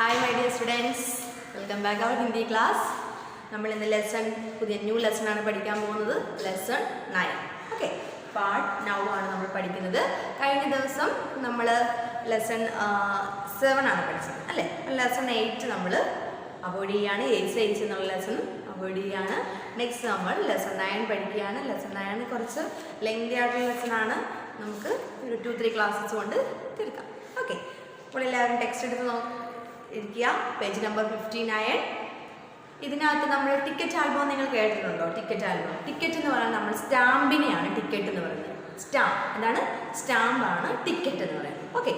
Hi my dear students, welcome back our Hindi class. നമ്മൾ ഇന്ന് new lesson ആണ് പഠിക്കാൻ പോകുന്നത്. ലെസൺ 9. ഓക്കെ, പാർട്ട് നൗ ആണ് നമ്മൾ പഠിക്കുന്നത്. കഴിഞ്ഞ ദിവസം നമ്മൾ ലെസൺ 7 ആണ് പഠിച്ചത് അല്ലേ. ലെസൺ 8 നമ്മൾ അവോയ്ഡ് ചെയ്യാണ്. എയ്സ് എന്നുള്ള ലെസൺ അവോയ്ഡ് ചെയ്യാണ്. നെക്സ്റ്റ് നമ്മൾ ലെസൺ 9 പഠിക്കുകയാണ്. ലെസൺ 9 കുറച്ച് ലെങ്തി ആയിട്ടുള്ള ലെസൺ ആണ്. നമുക്ക് ഒരു 2-3 ക്ലാസ്സസ് കൊണ്ട് തീർക്കാം. ഓക്കെ, അപ്പോൾ എല്ലാവരും ടെക്സ്റ്റ് എടുത്ത് ഇരിക്കുക. Page number 59. ഇതിനകത്ത് നമ്മൾ ടിക്കറ്റ് ആൽബം നിങ്ങൾ കേട്ടിട്ടുണ്ടോ? ടിക്കറ്റ് ആൽബം, ടിക്കറ്റ് എന്ന് പറഞ്ഞാൽ നമ്മൾ സ്റ്റാമ്പിനെയാണ് ടിക്കറ്റ് എന്ന് പറയുന്നത്. സ്റ്റാമ്പ് എന്താണ്? സ്റ്റാമ്പാണ് ടിക്കറ്റ് എന്ന് പറയുന്നത്. ഓക്കെ,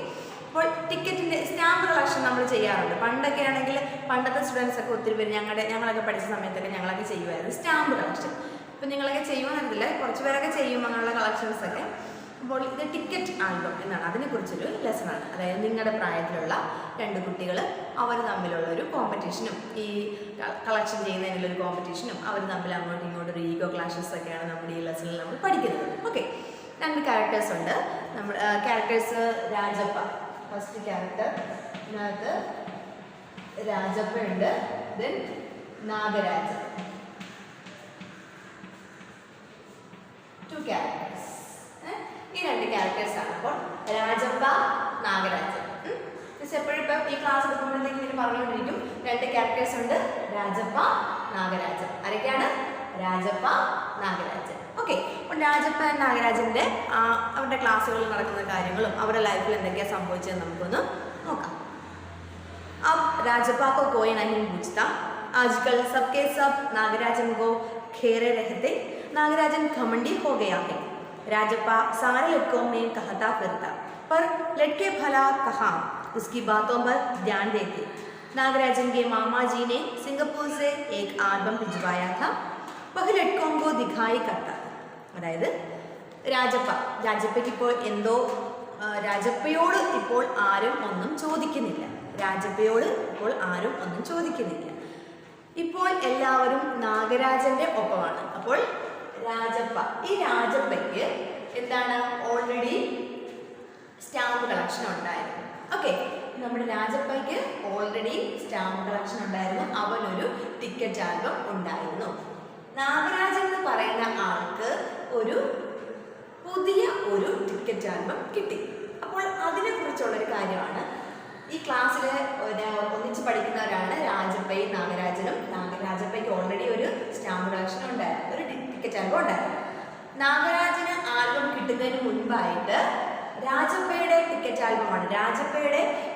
അപ്പോൾ ടിക്കറ്റിൻ്റെ സ്റ്റാമ്പ് കളക്ഷൻ നമ്മൾ ചെയ്യാറുണ്ട്. പണ്ടൊക്കെ ആണെങ്കിൽ പണ്ടത്തെ സ്റ്റുഡൻസ് ഒക്കെ ഒത്തിരി പേര് ഞങ്ങളൊക്കെ പഠിച്ച സമയത്തൊക്കെ ഞങ്ങളൊക്കെ ചെയ്യുമായിരുന്നു സ്റ്റാമ്പ് കളക്ഷൻ. ഇപ്പം നിങ്ങളൊക്കെ ചെയ്യുമെന്നറിയത്തില്ല, കുറച്ച് പേരൊക്കെ ചെയ്യും അങ്ങനെയുള്ള കളക്ഷൻസൊക്കെ. അപ്പോൾ ഇത് ടിക്കറ്റ് ആൽബം എന്നാണ്, അതിനെക്കുറിച്ചൊരു ലെസണാണ്. അതായത് നിങ്ങളുടെ പ്രായത്തിലുള്ള 2 കുട്ടികൾ അവർ തമ്മിലുള്ളൊരു കോമ്പറ്റീഷനും ഈ കളക്ഷൻ ചെയ്യുന്നതിനുള്ളൊരു കോമ്പറ്റീഷനും അവർ തമ്മിൽ അങ്ങോട്ടും ഇങ്ങോട്ടും ഒരു ഈഗോ ക്ലാഷസ് ഒക്കെയാണ് നമ്മുടെ ഈ ലെസണിൽ നമ്മൾ പഠിക്കുന്നത്. ഓക്കെ, 2 ക്യാരക്ടേഴ്സ് ഉണ്ട്. നമ്മൾ ക്യാരക്ടേഴ്സ് രാജപ്പ, ഫസ്റ്റ് ക്യാരക്ടർ ഇതിനകത്ത് രാജപ്പ ഉണ്ട്. Then Nagaraja, 2 characters. ഈ 2 ക്യാരക്ടേഴ്സാണ്. അപ്പോൾ രാജപ്പ, നാഗരാജൻ. എപ്പോഴും ഇപ്പം ഈ ക്ലാസ് എടുക്കുമ്പോഴത്തേക്കും ഇങ്ങനെ പറഞ്ഞുകൊണ്ടിരിക്കും 2 ക്യാരക്ടേഴ്സ് ഉണ്ട്, രാജപ്പ, നാഗരാജൻ. ആരൊക്കെയാണ്? രാജപ്പ, നാഗരാജൻ. ഓക്കെ, അപ്പോൾ രാജപ്പ നാഗരാജൻ്റെ അവരുടെ ക്ലാസ്സുകളിൽ നടക്കുന്ന കാര്യങ്ങളും അവരുടെ ലൈഫിൽ എന്തൊക്കെയാണ് സംഭവിച്ചതെന്ന് നമുക്കൊന്ന് നോക്കാം. अब राजप्पा को कोई नहीं पूछता, आजकल सबके सब नागराजन को घेरे रहते, नागराजन घमंडी हो गया है. राजप्पा सारे लड़कों में कहता फिरता, पर लड़के भला कहाँ उसकी बातों पर ध्यान देते. नागराजन के मामा जी ने सिंगापुर से एक आल्बम भिजवाया था, वह लड़कों को दिखाई करता. അതായത് രാജപ്പയ്ക്ക് ഇപ്പോൾ എന്തോ രാജപ്പയോട് ഇപ്പോൾ ആരും ഒന്നും ചോദിക്കുന്നില്ല. ഇപ്പോൾ എല്ലാവരും നാഗരാജന്റെ ഒപ്പമാണ്. അപ്പോൾ ഈ രാജപ്പയ്ക്ക് എന്താണ്? ഓൾറെഡി സ്റ്റാമ്പ് കളക്ഷൻ ഉണ്ടായിരുന്നു. ഓക്കെ, നമ്മുടെ രാജപ്പയ്ക്ക് ഓൾറെഡി സ്റ്റാമ്പ് കളക്ഷൻ ഉണ്ടായിരുന്നു. അവനൊരു ടിക്കറ്റ് ആൽബം ഉണ്ടായിരുന്നു. നാഗരാജൻ എന്ന് പറയുന്ന ആൾക്ക് പുതിയ ഒരു ടിക്കറ്റ് ആൽബം കിട്ടി. അപ്പോൾ അതിനെക്കുറിച്ചുള്ളൊരു കാര്യമാണ് ഈ ക്ലാസ്സിൽ ഒന്നിച്ച് പഠിക്കുന്നവരാണ് രാജപ്പയും നാഗരാജനും. രാജപ്പയ്ക്ക് ഓൾറെഡി ഒരു സ്റ്റാമ്പ് കളക്ഷൻ ഉണ്ടായിരുന്നു, ഒരു ടിക്കറ്റ് ആൽബം ഉണ്ടായിരുന്നു. നാഗരാജന് ആൽബം കിട്ടുന്നതിന് മുൻപായിട്ട് രാജപ്പയുടെ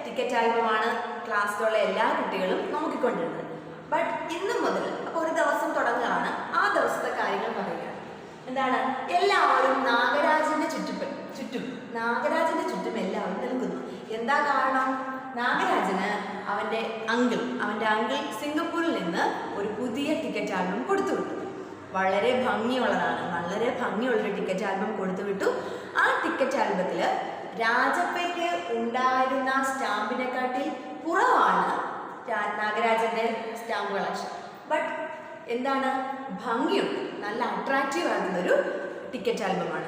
ടിക്കറ്റ് ആൽബമാണ് ക്ലാസ്സിലുള്ള എല്ലാ കുട്ടികളും നോക്കിക്കൊണ്ടിരുന്നത്. ബട്ട് ഇന്ന് മുതൽ അപ്പോൾ ഒരു ദിവസം തുടങ്ങുകയാണ്. ആ ദിവസത്തെ കാര്യങ്ങൾ പറയുകയാണ്. എന്താണ്? എല്ലാവരും നാഗരാജന്റെ ചുറ്റും എല്ലാവരും നിൽക്കുന്നു. എന്താ കാരണം? നാഗരാജന് അവൻ്റെ അങ്കിൾ സിംഗപ്പൂരിൽ നിന്ന് ഒരു പുതിയ ടിക്കറ്റ് ആൽബം കൊടുത്തുവിട്ടു. വളരെ ഭംഗിയുള്ളൊരു ടിക്കറ്റ് ആൽബം കൊടുത്തുവിട്ടു. ആ ടിക്കറ്റ് ആൽബത്തിൽ രാജപ്പയ്ക്ക് ഉണ്ടായിരുന്ന സ്റ്റാമ്പിനെക്കാട്ടിൽ കുറവാണ് നാഗരാജൻ്റെ സ്റ്റാമ്പ് കളക്ഷൻ. ബട്ട് എന്താണ്? ഭംഗിയുണ്ട്. നല്ല അട്രാക്റ്റീവ് ആയിട്ടുള്ളൊരു ടിക്കറ്റ് ആൽബമാണ്.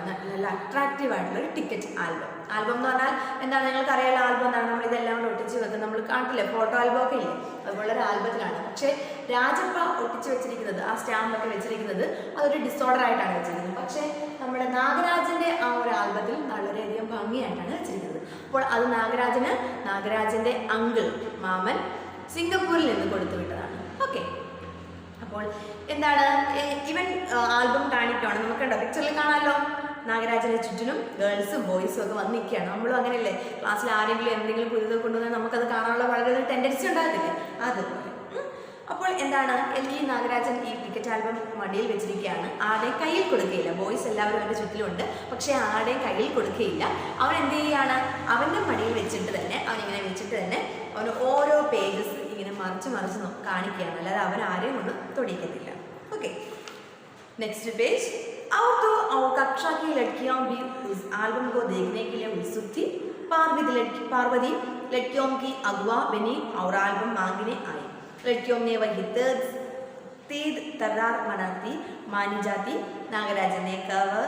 ടിക്കറ്റ് ആൽബം എന്ന് പറഞ്ഞാൽ എന്താണ്? നിങ്ങൾക്ക് അറിയാനുള്ള ആൽബം എന്താണ്? നമ്മൾ ഇതെല്ലാം കൂടെ ഒട്ടിച്ച് വെക്കുന്നത് നമ്മൾ കാണില്ലേ, ഫോട്ടോ ആൽബം ഒക്കെ ഇല്ലേ, അതുപോലെ ഒരു ആൽബത്തിലാണ്. പക്ഷേ രാജപ്പ ഒട്ടിച്ച് വെച്ചിരിക്കുന്നത്, ആ സ്റ്റാമ്പൊക്കെ വെച്ചിരിക്കുന്നത് അതൊരു ഡിസോർഡർ ആയിട്ടാണ് വെച്ചിരിക്കുന്നത്. പക്ഷേ നമ്മുടെ നാഗരാജൻ്റെ ആ ഒരു ആൽബത്തിൽ വളരെയധികം ഭംഗിയായിട്ടാണ് വെച്ചിരിക്കുന്നത്. അപ്പോൾ അത് നാഗരാജൻ്റെ മാമൻ സിംഗപ്പൂരിൽ നിന്ന് കൊടുത്തുവിട്ടതാണ്. ഓക്കെ, അപ്പോൾ എന്താണ്? ഇവൻ ആൽബം കാണിക്കുകയാണ്. നമുക്കുണ്ടോ പിക്ചറിൽ കാണാമല്ലോ. നാഗരാജൻ്റെ ചുറ്റിനും ഗേൾസും ബോയ്സും ഒക്കെ വന്ന് നിൽക്കുകയാണ്. നമ്മളും അങ്ങനെയല്ലേ, ക്ലാസ്സിൽ ആരെങ്കിലും എന്തെങ്കിലും പുതിയത് കൊണ്ടുവന്നാൽ നമുക്കത് കാണാനുള്ള വളരെ ടെൻഡൻസി ഉണ്ടാകത്തില്ലേ, അതുപോലെ. അപ്പോൾ എന്താണ്? ഈ നാഗരാജൻ ഈ ടിക്കറ്റ് ആൽബം മടിയിൽ വെച്ചിരിക്കുകയാണ്. ആരുടെയും കയ്യിൽ കൊടുക്കുകയില്ല. ബോയ്സ് എല്ലാവരും അവൻ്റെ ചുറ്റിലുണ്ട്, പക്ഷേ ആരുടെയും കയ്യിൽ കൊടുക്കുകയില്ല. അവൻ എന്ത് ചെയ്യുകയാണ്? അവൻ്റെ മടിയിൽ വെച്ചിട്ട് തന്നെ അവന് ഓരോ പേജസ് ഇങ്ങനെ മറിച്ച് കാണിക്കുകയാണ്. അല്ലാതെ അവൻ ആരെയും കൊണ്ട് തൊടിക്കത്തില്ല. Okay, next page. और तो और कक्षा की लड़कियां भी उस एल्बम को देखने के लिए उत्सुक थी. पार्वती लड़कियों की अगुआ बनी और एल्बम मांगने आई. लड़कियों ने वही तेज तर्रार मानी जाती. नागराजन ने कवर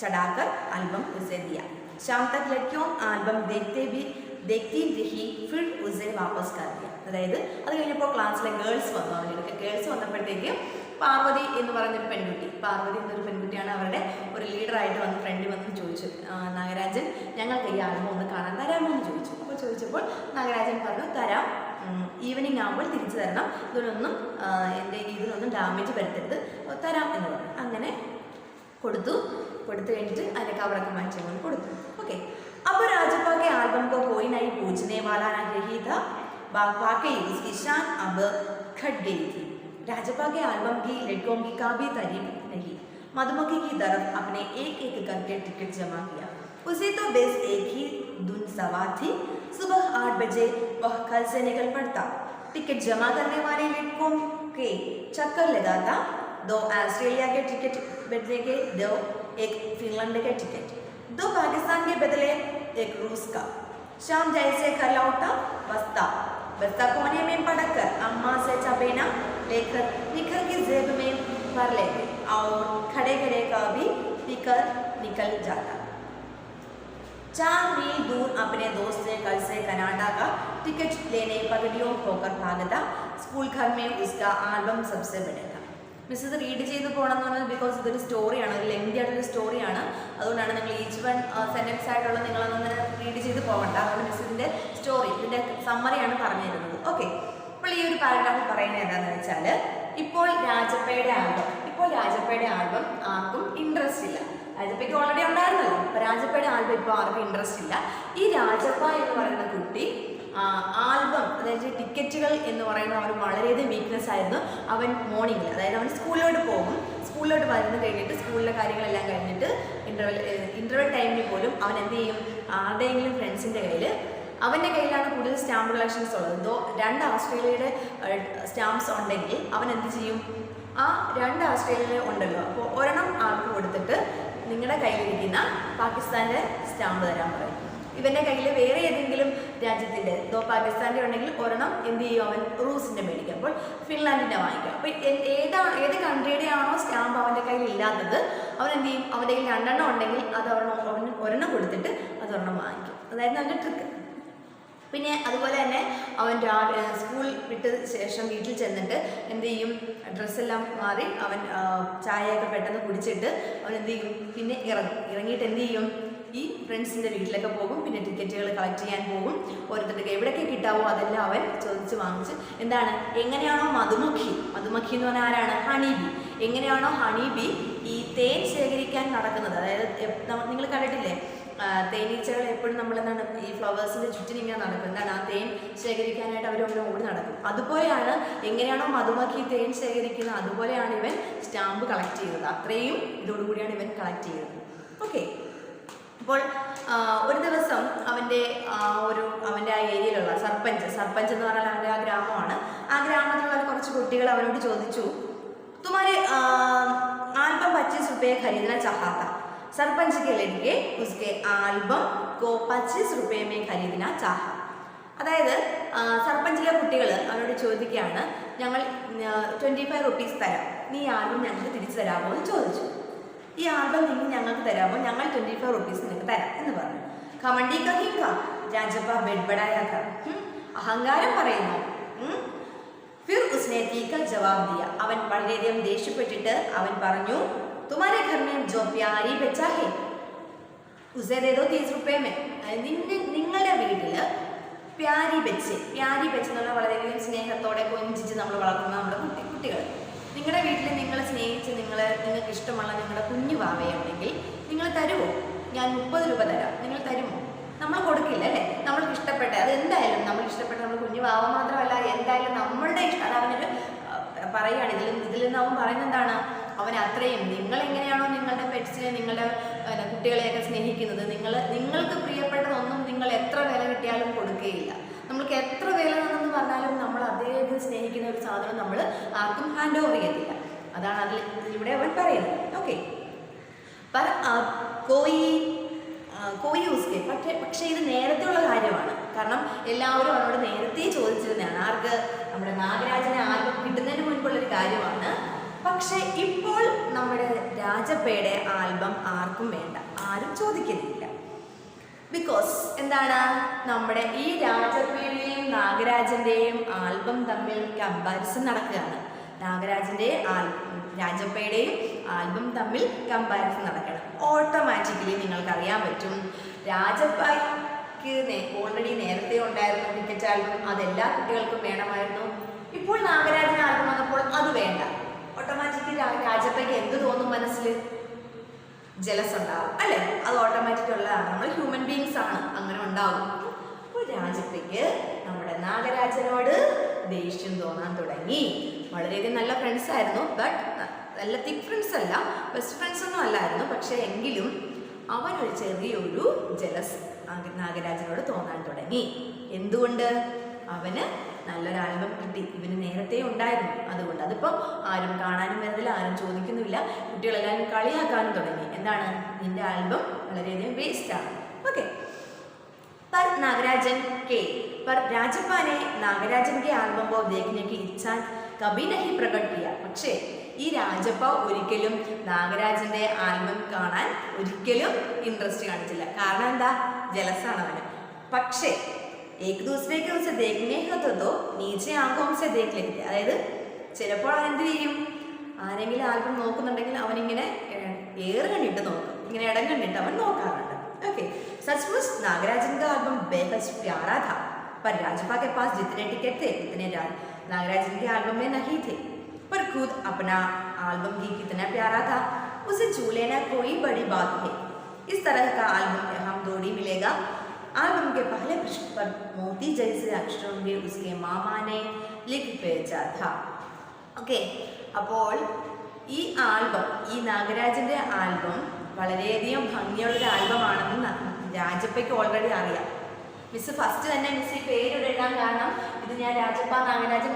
चढ़ाकर एल्बम उसे दिया. शाम तक लड़कियों एल्बम देखते भी देखती रही फिर उसे वापस कर दिया. അതായത് അത് കഴിഞ്ഞപ്പോൾ ക്ലാസ്സിലെ ഗേൾസ് വന്നു. അവരുടെ ഗേൾസ് വന്നപ്പോഴത്തേക്ക് പാർവതി എന്ന് പറയുന്നൊരു പെൺകുട്ടി, പാർവതി എന്നൊരു പെൺകുട്ടിയാണ് അവരുടെ ഒരു ലീഡറായിട്ട് വന്ന് ഫ്രണ്ട് വന്ന് ചോദിച്ചു, നാഗരാജൻ ഞങ്ങൾക്ക് ഈ ആൽബം ഒന്ന് കാണാൻ തരാമോ എന്ന് ചോദിച്ചു. അപ്പോൾ ചോദിച്ചപ്പോൾ നാഗരാജൻ പറഞ്ഞു തരാം, ഈവനിങ് ആകുമ്പോൾ തിരിച്ചു തരണം, ഇതിനൊന്നും ഡാമേജ് വരുത്തരുത്, തരാം എന്ന് പറഞ്ഞു. അങ്ങനെ കൊടുത്തു കഴിഞ്ഞിട്ട് അതിൻ്റെ കവറൊക്കെ മാറ്റി കൊണ്ട് കൊടുത്തു. ओके, अब राजप्पा के एल्बम को कोई नहीं पूछने वाला नहीं था, वाकई उसकी शान अब घट गई थी. राजप्पा के एल्बम की लड़कों की काफी तारीफ नहीं. मधुमक्खी की तरफ अपने एक करके टिकट जमा किया. उसे तो बस एक ही धुन सवार थी. सुबह 8 बजे वह घर से निकल पड़ता. टिकट जमा करने वाले लड़कों के चक्कर लगाता. 2 ऑस्ट्रेलिया के टिकट बदले के 2, एक फिनलैंड के टिकट, 2 पाकिस्तान के बदले एक रूस का. शाम जैसे घर लौटा बस्ता कोने में पटक कर अम्मा से चपेना लेकर निखर की जेब में भर लेते और खड़े का भी पीकर निकल जाता. 4 मील दूर अपने दोस्त से कल से कनाडा का टिकट लेने पगड़ियों होकर भागता. स्कूल घर में उसका एल्बम सबसे बड़ा था. മിസ് ഇത് റീഡ് ചെയ്ത് പോകണം എന്ന് പറഞ്ഞാൽ ബിക്കോസ് ഇതൊരു സ്റ്റോറിയാണ്, ഒരു ലെങ്തി ആയിട്ടൊരു സ്റ്റോറിയാണ്. അതുകൊണ്ടാണ് നിങ്ങൾ ഈച്ച് വൺ സെൻറ്റൻസ് ആയിട്ടുള്ള നിങ്ങളൊന്നും റീഡ് ചെയ്ത് പോകണ്ട. അതുകൊണ്ട് മിസ് ഇതിൻ്റെ സ്റ്റോറി, ഇതിൻ്റെ സമ്മറിയാണ് പറഞ്ഞു തരുന്നത്. ഓക്കെ, അപ്പോൾ ഈ ഒരു പാരഗ്രാഫ് പറയുന്നത് എന്താണെന്ന് വെച്ചാൽ, ഇപ്പോൾ രാജപ്പയുടെ ആൽബം ആർക്കും ഇൻട്രസ്റ്റ് ഇല്ല. രാജപ്പയ്ക്ക് ഓൾറെഡി ഉണ്ടായിരുന്നല്ലോ, അപ്പോൾ രാജപ്പയുടെ ആൽബം ഇപ്പോൾ ആർക്കും ഇൻട്രസ്റ്റ് ഇല്ല. ഈ രാജപ്പ എന്ന് പറയുന്ന കുട്ടി ആൽബം, അതായത് ടിക്കറ്റുകൾ എന്ന് പറയുന്ന അവന് വളരെയധികം വീക്ക്നെസ് ആയിരുന്നു. അവൻ മോർണിംഗിൽ, അതായത് അവൻ സ്കൂളിലോട്ട് വരുന്ന കഴിഞ്ഞിട്ട് സ്കൂളിലെ കാര്യങ്ങളെല്ലാം കഴിഞ്ഞിട്ട് ഇൻ്റർവെൽ ടൈമിൽ പോലും അവൻ എന്ത് ചെയ്യും, ആരുടെയെങ്കിലും ഫ്രണ്ട്സിൻ്റെ അവൻ്റെ കയ്യിലാണ് കൂടുതൽ സ്റ്റാമ്പ് കളക്ഷൻസ് ഉള്ളത്. 2 ഓസ്ട്രേലിയയുടെ സ്റ്റാമ്പ്സ് ഉണ്ടെങ്കിൽ അവൻ എന്ത് ചെയ്യും, ആ 2 ഓസ്ട്രേലിയയിൽ ഉണ്ടല്ലോ, അപ്പോൾ ഒരെണ്ണം ആൾക്ക് കൊടുത്തിട്ട് നിങ്ങളുടെ കയ്യിലിരിക്കുന്ന പാകിസ്ഥാൻ്റെ സ്റ്റാമ്പ് തരാൻ പറയും. ഇവൻ്റെ കയ്യിൽ വേറെ ഏതെങ്കിലും രാജ്യത്തിൻ്റെ, പാകിസ്ഥാൻ്റെ ഉണ്ടെങ്കിൽ ഒരെണ്ണം എന്ത് ചെയ്യും, അവൻ റൂസിൻ്റെ മേടിക്കും, അപ്പോൾ ഫിൻലാൻഡിൻ്റെ വാങ്ങിക്കും. അപ്പോൾ ഏത് കൺട്രിയുടെ ആണോ സ്റ്റാമ്പ് അവൻ്റെ കയ്യിൽ ഇല്ലാത്തത് അവൻ എന്ത് ചെയ്യും, അവൻ്റെ കയ്യിൽ 2 എണ്ണം ഉണ്ടെങ്കിൽ അത് അവൻ ഒരെണ്ണം കൊടുത്തിട്ട് അതൊരെണ്ണം വാങ്ങിക്കും. അതായിരുന്നു അവൻ്റെ ട്രിക്ക്. പിന്നെ അതുപോലെ തന്നെ അവൻ സ്കൂൾ വിട്ട ശേഷം വീട്ടിൽ ചെന്നിട്ട് എന്ത് ചെയ്യും, ഡ്രസ്സെല്ലാം മാറി അവൻ ചായയൊക്കെ പെട്ടെന്ന് കുടിച്ചിട്ട് അവൻ എന്ത് ചെയ്യും, പിന്നെ ഇറങ്ങിയിട്ട് എന്ത് ചെയ്യും, ഈ ഫ്രണ്ട്സിൻ്റെ വീട്ടിലൊക്കെ പോകും. പിന്നെ ടിക്കറ്റുകൾ കളക്ട് ചെയ്യാൻ പോകും. ഓരോരുത്തർക്ക് എവിടെയൊക്കെ കിട്ടാവോ അതെല്ലാം അവൻ ചോദിച്ച് വാങ്ങിച്ച് എന്താണ്, എങ്ങനെയാണോ മധുമക്ഖി എന്ന് പറഞ്ഞാൽ ആരാണ്, ഹണിബി, എങ്ങനെയാണോ ഹണിബി ഈ തേൻ ശേഖരിക്കാൻ നടക്കുന്നത്, അതായത് നിങ്ങൾ കണ്ടിട്ടില്ലേ, തേനീച്ചകൾ എപ്പോഴും നമ്മളെന്താണ് ഈ ഫ്ലവേഴ്സിൻ്റെ ചുറ്റിനും ഇങ്ങനെ നടക്കും, എന്താണ് ആ തേൻ ശേഖരിക്കാനായിട്ട് അവർ ഓടി നടക്കും. അതുപോലെയാണ് എങ്ങനെയാണോ മധുമക്ഖി തേൻ ശേഖരിക്കുന്നത്, അതുപോലെയാണ് ഇവൻ സ്റ്റാമ്പ് കളക്ട് ചെയ്യുന്നത്. അത്രയും ഇതോടുകൂടിയാണ് ഇവൻ കളക്ട് ചെയ്യുന്നത്. ഓക്കെ, അപ്പോൾ ഒരു ദിവസം അവൻ്റെ ആ ഏരിയയിലുള്ള സർപ്പഞ്ച് എന്ന് പറഞ്ഞാൽ അവൻ്റെ ആ ഗ്രാമമാണ്. ആ ഗ്രാമത്തിലുള്ള കുറച്ച് കുട്ടികൾ അവനോട് ചോദിച്ചു, തുമാരെ ആൽബം 25 रुपये खरीदना चाहा था. सरपंच के लड़के उसके आल्बम को 25 रुपये में खरीदना चाहा. അതായത് സർപ്പഞ്ചിലെ കുട്ടികൾ അവനോട് ചോദിക്കുകയാണ്, ഞങ്ങൾ 25 rupees തരാം, നീ ഈ ആൽബം ഞങ്ങൾക്ക് തിരിച്ചു തരാമോ എന്ന് ചോദിച്ചു. ഈ ആൽബം നിങ്ങൾ ഞങ്ങൾക്ക് തരാമോ, ഞങ്ങൾ 25 rupees നിങ്ങൾക്ക് തരാം എന്ന് പറഞ്ഞു. ഖമണ്ടി കഹിക്ക രാജപ്പ ബെഡ്ബഡായാക്ക, അഹങ്കാരം പറയുന്നു. ഫിർ ഉസ്നെ തീക്കൽ ജവാബ് ദിയ, അവൻ വളരെയധികം ദേഷ്യപ്പെട്ടിട്ട് അവൻ പറഞ്ഞു, തുമാരെ ഘർ മേ ജോ പ്യാരി ബച്ചാ ഹേ ഉസേ ദേ ദോ 30 रुपये में. നിങ്ങളുടെ വീട്ടിൽ പ്യാരി ബച്ച് എന്ന് പറഞ്ഞാൽ വളരെയധികം സ്നേഹത്തോടെ കൊഞ്ചിച്ച് നമ്മൾ വളർത്തുന്ന നമ്മുടെ കുട്ടികൾ, നിങ്ങളുടെ വീട്ടിൽ നിങ്ങൾ സ്നേഹിച്ച് നിങ്ങൾക്ക് ഇഷ്ടമുള്ള നിങ്ങളുടെ കുഞ്ഞു വാവയുണ്ടെങ്കിൽ നിങ്ങൾ തരുമോ, ഞാൻ 30 രൂപ തരാം, നിങ്ങൾ തരുമോ? നമ്മൾ കൊടുക്കില്ല അല്ലേ, നമ്മൾക്ക് ഇഷ്ടപ്പെട്ട അത് എന്തായാലും നമ്മൾക്ക് ഇഷ്ടപ്പെട്ട നമ്മൾ കുഞ്ഞു വാവ മാത്രമല്ല എന്തായാലും നമ്മളുടെ ഇഷ്ടം, അത് അവനൊരു പറയുകയാണ്. ഇതിൽ നിന്ന് അവൻ പറയുന്നത് എന്താണ്, അവൻ അത്രയും നിങ്ങളെങ്ങനെയാണോ നിങ്ങളുടെ പെറ്റ്സിനെ നിങ്ങളുടെ കുട്ടികളെയൊക്കെ സ്നേഹിക്കുന്നത്, നിങ്ങൾക്ക് പ്രിയപ്പെട്ടതൊന്നും നിങ്ങൾ എത്ര വില കിട്ടിയാലും കൊടുക്കുകയില്ല. നമ്മൾക്ക് എത്ര വില തന്നെന്ന് പറഞ്ഞാലും നമ്മൾ അതേപോലെ സ്നേഹിക്കുന്ന ഒരു സാധനം നമ്മൾ ആർക്കും ഹാൻഡ് ഓവർ ചെയ്യത്തില്ല. അതാണ് ഇവിടെ അവൻ പറയുന്നത്. ഓക്കെ, പക്ഷേ ഇത് നേരത്തെയുള്ള കാര്യമാണ്. കാരണം എല്ലാവരും അവനോട് നേരത്തെ ചോദിച്ചിരുന്നതാണ്. ആർക്ക്, നമ്മുടെ നാഗരാജനെ ആൽബം കിട്ടുന്നതിന് മുൻപുള്ളൊരു കാര്യമാണ്. പക്ഷേ ഇപ്പോൾ നമ്മുടെ രാജപ്പയുടെ ആൽബം ആർക്കും വേണ്ട, ആരും ചോദിക്കുന്നില്ല. ബിക്കോസ് എന്താണ്, നമ്മുടെ ഈ രാജപ്പയുടെയും നാഗരാജന്റെയും ആൽബം തമ്മിൽ കമ്പാരിസൺ നടക്കുകയാണ്. രാജപ്പയുടെയും ആൽബം തമ്മിൽ കമ്പാരിസൺ നടക്കണം. ഓട്ടോമാറ്റിക്കലി നിങ്ങൾക്കറിയാൻ പറ്റും, രാജപ്പയ്ക്ക് ഓൾറെഡി നേരത്തെ ഉണ്ടായിരുന്നു ടിക്കറ്റ് ആൽബം, അതെല്ലാ കുട്ടികൾക്കും വേണമായിരുന്നു. ഇപ്പോൾ നാഗരാജൻ ആൽബം വന്നപ്പോൾ അത് വേണ്ട. ഓട്ടോമാറ്റിക്കലി രാജപ്പയ്ക്ക് എന്ത് തോന്നും, മനസ്സിൽ ജലസ് ഉണ്ടാവും അല്ലേ? അത് ഓട്ടോമാറ്റിക് ഉള്ളതാണ്. നമ്മൾ ഹ്യൂമൻ ബീങ്സ് ആണ്, അങ്ങനെ ഉണ്ടാവും. അപ്പോൾ രാജപ്പയ്ക്ക് നമ്മുടെ നാഗരാജനോട് ദേഷ്യം തോന്നാൻ തുടങ്ങി. വളരെയധികം നല്ല ഫ്രണ്ട്സ് ആയിരുന്നു, ബട്ട് നല്ല തിക് ഫ്രണ്ട്സ് അല്ല, ബെസ്റ്റ് ഫ്രണ്ട്സ് ഒന്നും അല്ലായിരുന്നു. പക്ഷേ എങ്കിലും അവനൊരു ചെറിയൊരു ജലസ് നാഗരാജനോട് തോന്നാൻ തുടങ്ങി. എന്തുകൊണ്ട്? അവന് നല്ലൊരു ആൽബം കിട്ടി, ഇവന് നേരത്തെ ഉണ്ടായിരുന്നു, അതുകൊണ്ട്. അതിപ്പോൾ ആരും കാണാനും വരുന്നില്ല, ആരും ചോദിക്കുന്നുമില്ല, കുട്ടികളെല്ലാവരും കളിയാക്കാനും തുടങ്ങി. എന്താണ്, നിന്റെ ആൽബം വളരെയധികം വേസ്റ്റാണ്. ഓക്കെ. पर नागराजन के पर राजप्पा ने नागराजन के आल्बम को देखने की इच्छा कभी नहीं प्रकट किया. പക്ഷേ ഈ രാജപ്പ ഒരിക്കലും നാഗരാജന്റെ ആൽബം കാണാൻ ഒരിക്കലും ഇൻട്രസ്റ്റ് കാണിച്ചില്ല. കാരണം എന്താ? ജലസാണ് അവന്. പക്ഷേ एक दूसरे के उसे देखने का तो नीचे आंखों से देख लेते. അതായത് ചിലപ്പോൾ അവൻ എന്ത് ചെയ്യും, ആരെങ്കിലും ആൽബം നോക്കുന്നുണ്ടെങ്കിൽ അവനിങ്ങനെ ഏറ് കണ്ടിട്ട് നോക്കും, ഇങ്ങനെ ഇടം കണ്ടിട്ട് അവൻ നോക്കാറുണ്ട്. ओके. सचमुच नागराजन का एल्बम बेहद प्यारा था, पर राजप्पा के पास जितने टिकट थे उतने नागराजन के एल्बम में नहीं थे. पर खुद अपना एल्बम की कितना प्यारा था, उसे छू लेना कोई बड़ी बात है. इस तरह का एल्बम हम थोड़ी मिलेगा. एल्बम के पहले पृष्ठ पर मोती जैसे अक्षरों में उसके मामा ने लिख भेजा था. ओके. അപ്പോൾ ഈ ആൽബം, ഈ നാഗരാജന്റെ ആൽബം വളരെയധികം ഭംഗിയുള്ളൊരു ആൽബമാണെന്ന് രാജപ്പയ്ക്ക് ഓൾറെഡി അറിയാം. മിസ് ഫസ്റ്റ് തന്നെ മിസ് ഈ പേര് എഴുതാൻ കാരണം ഇത് ഞാൻ രാജപ്പ നാഗരാജൻ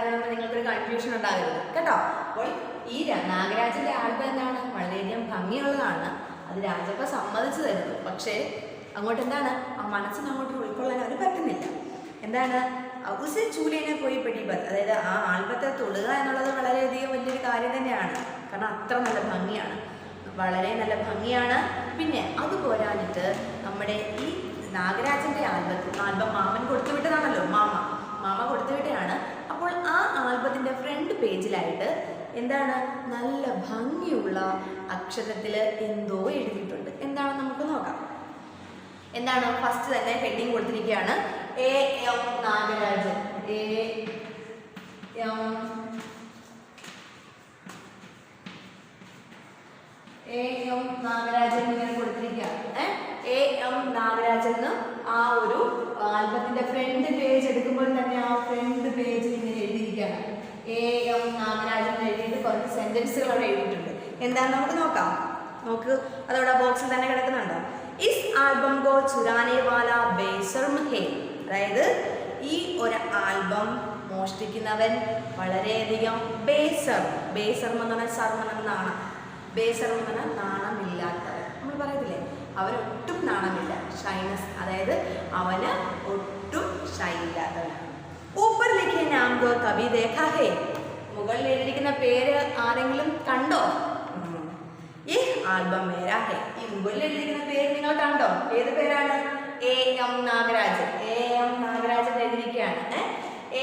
എന്ന് നിങ്ങൾക്കൊരു കൺഫ്യൂഷൻ ഉണ്ടാകരുത് കേട്ടോ. അപ്പോൾ ഈ നാഗരാജന്റെ ആൽബം എന്താണ്, വളരെയധികം ഭംഗിയുള്ളതാണ്, അത് രാജപ്പ സമ്മതിച്ചു തരുന്നു. പക്ഷേ അങ്ങോട്ട് എന്താണ്, ആ മനസ്സിന് അങ്ങോട്ട് ഉൾക്കൊള്ളാൻ അവന് പറ്റുന്നില്ല. എന്താണ്, ഉസെ ചൂലേനെ പോയി പിടിപത്, അതായത് ആ ആൽബത്തെ തൊടുക എന്നുള്ളത് വളരെയധികം വലിയൊരു കാര്യം തന്നെയാണ്. കാരണം അത്ര നല്ല ഭംഗിയാണ്, വളരെ നല്ല ഭംഗിയാണ്. പിന്നെ അത് പോരാഞ്ഞിട്ട് നമ്മുടെ ഈ നാഗരാജന്റെ ആൽബം മാമൻ കൊടുത്തുവിട്ടതാണല്ലോ, മാമ കൊടുത്തുവിട്ടതാണ്. അപ്പോൾ ആ ആൽബത്തിന്റെ ഫ്രണ്ട് പേജിലായിട്ട് എന്താണ്, നല്ല ഭംഗിയുള്ള അക്ഷരത്തിൽ എന്തോ എഴുതിയിട്ടുണ്ട്. എന്താണ് നമുക്ക് നോക്കാം. എന്താണ്, ഫസ്റ്റ് തന്നെ ഹെഡിങ് കൊടുത്തിരിക്കുകയാണ്, A.M. നാഗരാജൻ. A.M. നാഗരാജൻ ഇങ്ങനെ കൊടുത്തിരിക്കുകയാണ്. A.M. നാഗരാജൻ എന്ന് ആ ഒരു ആൽബത്തിന്റെ ഫ്രണ്ട് പേജ് എടുക്കുമ്പോൾ തന്നെ ആ ഫ്രണ്ട് പേജ് ഇങ്ങനെ എഴുതിയിരിക്കുകയാണ്. A.M. നാഗരാജൻ എഴുതിയിട്ട് കുറച്ച് സെന്റൻസുകൾ അവിടെ എഴുതിയിട്ടുണ്ട്. എന്താണെന്ന് നമുക്ക് നോക്കാം. നോക്ക്, അതവിടെ ബോക്സിൽ തന്നെ കിടക്കുന്നുണ്ടോ. ഇസ് ആൽബം കോ ചുരാനെ വാല ബേശർമ ഹേ. അതായത് ഈ ഒരു ആൽബം മോഷ്ടിക്കുന്നവൻ വളരെയധികം ബേശർമ എന്ന് പറഞ്ഞാൽ ശർമ്മ നാണം, ബേശർമ എന്ന് പറഞ്ഞാൽ നാണമില്ലാത്തവൻ. നമ്മൾ പറയത്തില്ലേ, അവനൊട്ടും നാണമില്ല, ഷൈനസ്, അതായത് അവന് ഒട്ടും ഷൈ ഇല്ലാത്തവനാണ്. ഊപ്പർ ലിഖിയ നാം കോ കഭി ദേഖാ ഹേ. മുകളിൽ എഴുതിയിരിക്കുന്ന പേര് ആരെങ്കിലും കണ്ടോ? ഈ ആൽബം മേരാ ഹേ. ഈ മുകളിൽ എഴുതിയിരിക്കുന്ന പേര് നിങ്ങൾ കണ്ടോ? ഏത് പേരാണ്? A.M. നാഗരാജൻ. A.M. നാഗരാജൻ എഴുതിയിരിക്കുകയാണ്.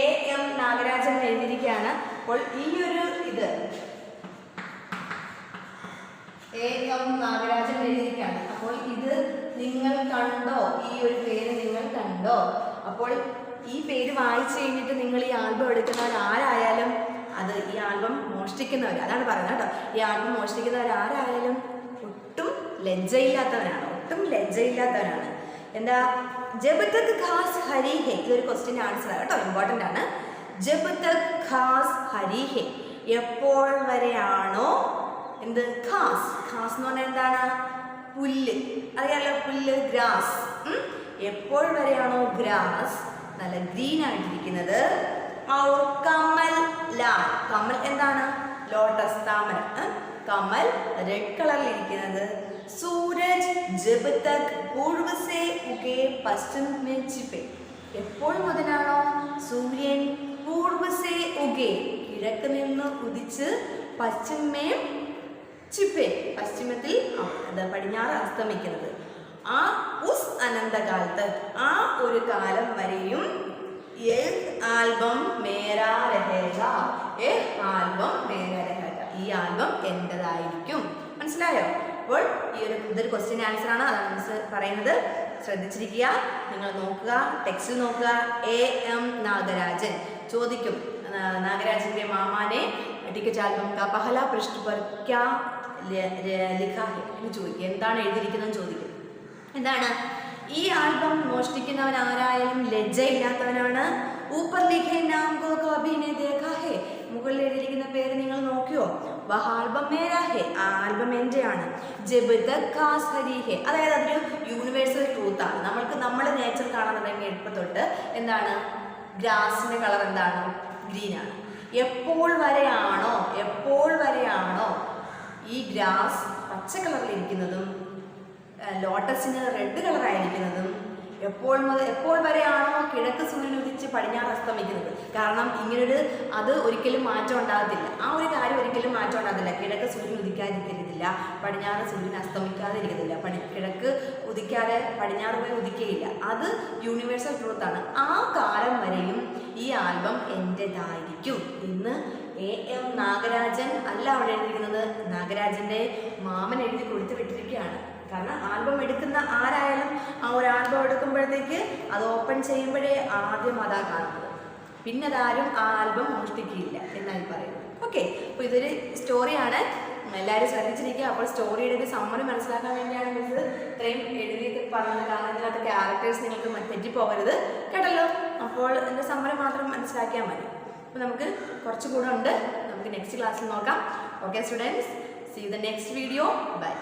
A.M. നാഗരാജൻ എഴുതിയിരിക്കുകയാണ്. അപ്പോൾ ഈ ഒരു ഇത് A.M. നാഗരാജൻ എഴുതിയിരിക്കുകയാണ്. അപ്പോൾ ഇത് നിങ്ങൾ കണ്ടോ? ഈ ഒരു പേര് നിങ്ങൾ കണ്ടോ? അപ്പോൾ ഈ പേര് വായിച്ചു കഴിഞ്ഞിട്ട് നിങ്ങൾ ഈ ആൽബം എടുക്കുന്നവർ ആരായാലും, അത് ഈ ആൽബം മോഷ്ടിക്കുന്നവർ, അതാണ് പറയുന്നത് കേട്ടോ. ഈ ആൽബം മോഷ്ടിക്കുന്നവർ ആരായാലും ഒട്ടും ലജ്ജയില്ലാത്തവരാണ്. എന്താ, ജബ് തക് ഖാസ് ഹരി ഹെ. ഇതൊരു ക്വസ്റ്റ്യൻ ആൻസർ ആണ് കേട്ടോ, ഇമ്പോർട്ടൻ്റ് ആണ്. ജബ് തക് ഖാസ് ഹരി ഹെ, എപ്പോൾ വരെയാണോ എന്ത് ഖാസ് എന്ന് പറഞ്ഞാൽ എന്താണ്, പുല്ല്, അറിയാലോ, പുല്ല്, ഗ്രാസ്. എപ്പോൾ വരെയാണോ ഗ്രാസ് നല്ല ഗ്രീൻ ആയിട്ടിരിക്കുന്നത്. और कमल लाल, कमल എന്താണ്, ലോട്ടസ്, താമര. കമൽ റെഡ് കളറിൽ ഇരിക്കുന്നത്. സൂരജ് ജബ് തക് പൂർവ സേ ഉഗേ പശ്ചിം മേ ചിപേ. എപ്പോൾ മുതലാണോ സൂര്യൻ പൂർവ സേ ഉഗേ കിഴക്ക് നിന്ന് ഉദിച്ച് പശ്ചിം മേ ചിപേ പശ്ചിമത്തിൽ പടിഞ്ഞാറ് അസ്തമിക്കുന്നത്. ആ ഉസ് അനന്തകാലത്ത് ആ ഒരു കാലം വരെയും ആൽബം മേരാ രഹേഗ, ആൽബം മേരാ രഹേഗ, ഈ ആൽബം എൻ്റെതായിരിക്കും. മനസ്സിലായോ? അപ്പോൾ ഇതൊരു ക്വസ്റ്റ്യൻ ആൻസർ ആണ്, അതാണ് മിസ് പറയുന്നത്. ശ്രദ്ധിച്ചിരിക്കുക, നിങ്ങൾ നോക്കുക, ടെക്സ്റ്റിൽ നോക്കുക. AM നാഗരാജൻ ചോദിക്കും, നാഗരാജന്റെ മാമാനെ ടിക്കറ്റ് ആൽബം കാ പഹല പൃഷ്ഠ പർ ക്യാ ലിഖാ ഹെ എന്ന് ചോദിക്കും. എന്താണ് എഴുതിയിരിക്കുന്നതെന്ന് ചോദിക്കും. എന്താണ്? ഈ ആൽബം മോഷ്ടിക്കുന്നവൻ ആരായാലും ലജ്ജയില്ലാത്തവനാണ്. ഊപ്പർ ലിഖേ നാം കോ കഭി നെ ദേഖാ ഹെ, മുകളിൽ എഴുതിയിരിക്കുന്ന പേര് നിങ്ങൾ നോക്കിയോ? വഹ് ആൽബം മേരാ ഹെ, ആ ആൽബം എൻ്റെയാണ്. ജബ് തക് ഖാസ് ഹരി ഹെ, അതായത് അതൊരു യൂണിവേഴ്സൽ ട്രൂത്താണ്. നമ്മുടെ നേച്ചർ കാണാൻ തുടങ്ങിയ എളുപ്പം തൊട്ട് എന്താണ്? ഗ്രാസിന്റെ കളർ എന്താണ്? ഗ്രീനാണ്. എപ്പോൾ വരെയാണോ ഈ ഗ്രാസ് പച്ച കളറിലിരിക്കുന്നതും ലോട്ടസിന് റെഡ് കളറായിരിക്കുന്നതും, എപ്പോൾ വരെയാണോ കിഴക്ക് സൂര്യൻ ഉദിച്ച് പടിഞ്ഞാറ് അസ്തമിക്കുന്നത്. കാരണം അത് ഒരിക്കലും മാറ്റം ഉണ്ടാകത്തില്ല. ആ ഒരു കാര്യം ഒരിക്കലും മാറ്റം ഉണ്ടാകത്തില്ല. കിഴക്ക് സൂര്യൻ ഉദിക്കാതിരിക്കരുതില്ല, പടിഞ്ഞാറ് സൂര്യൻ അസ്തമിക്കാതെ ഇരിക്കത്തില്ല. കിഴക്ക് ഉദിക്കാതെ പടിഞ്ഞാറ് പോയി ഉദിക്കുകയില്ല. അത് യൂണിവേഴ്സൽ ട്രൂത്താണ്. ആ കാലം വരെയും ഈ ആൽബം എൻ്റെതായിരിക്കും എന്ന് AM നാഗരാജൻ അല്ല അവിടെ എഴുതിയിരിക്കുന്നത്, നാഗരാജൻ്റെ മാമൻ എഴുതി കൊടുത്തു വിട്ടിരിക്കുകയാണ്. കാരണം ആൽബം എടുക്കുന്ന ആരായാലും ആ ഒരു ആൽബം എടുക്കുമ്പോഴത്തേക്ക് അത് ഓപ്പൺ ചെയ്യുമ്പോഴേ ആദ്യം അതാ കാണുന്നത്. പിന്നെ അതാരും ആ ആൽബം മോഷ്ടിക്കില്ല എന്നായി പറയുന്നത്. ഓക്കെ, അപ്പോൾ ഇതൊരു സ്റ്റോറിയാണ്, എല്ലാവരും ശ്രദ്ധിച്ചിരിക്കുക. അപ്പോൾ സ്റ്റോറിയുടെ ഒരു സമ്മറി മനസ്സിലാക്കാൻ വേണ്ടിയാണ് മിസ് ഇത്രയും എഴുതിയൊക്കെ പറഞ്ഞത്. കാരണം ഇതിനകത്ത് ക്യാരക്ടേഴ്സ് നിങ്ങൾക്ക് തെറ്റിപ്പോകരുത് കേട്ടല്ലോ. അപ്പോൾ എൻ്റെ സമ്മറി മാത്രം മനസ്സിലാക്കിയാൽ മതി. അപ്പോൾ നമുക്ക് കുറച്ചുകൂടെ ഉണ്ട്, നമുക്ക് നെക്സ്റ്റ് ക്ലാസ്സിൽ നോക്കാം. Okay students, see you the next video. By.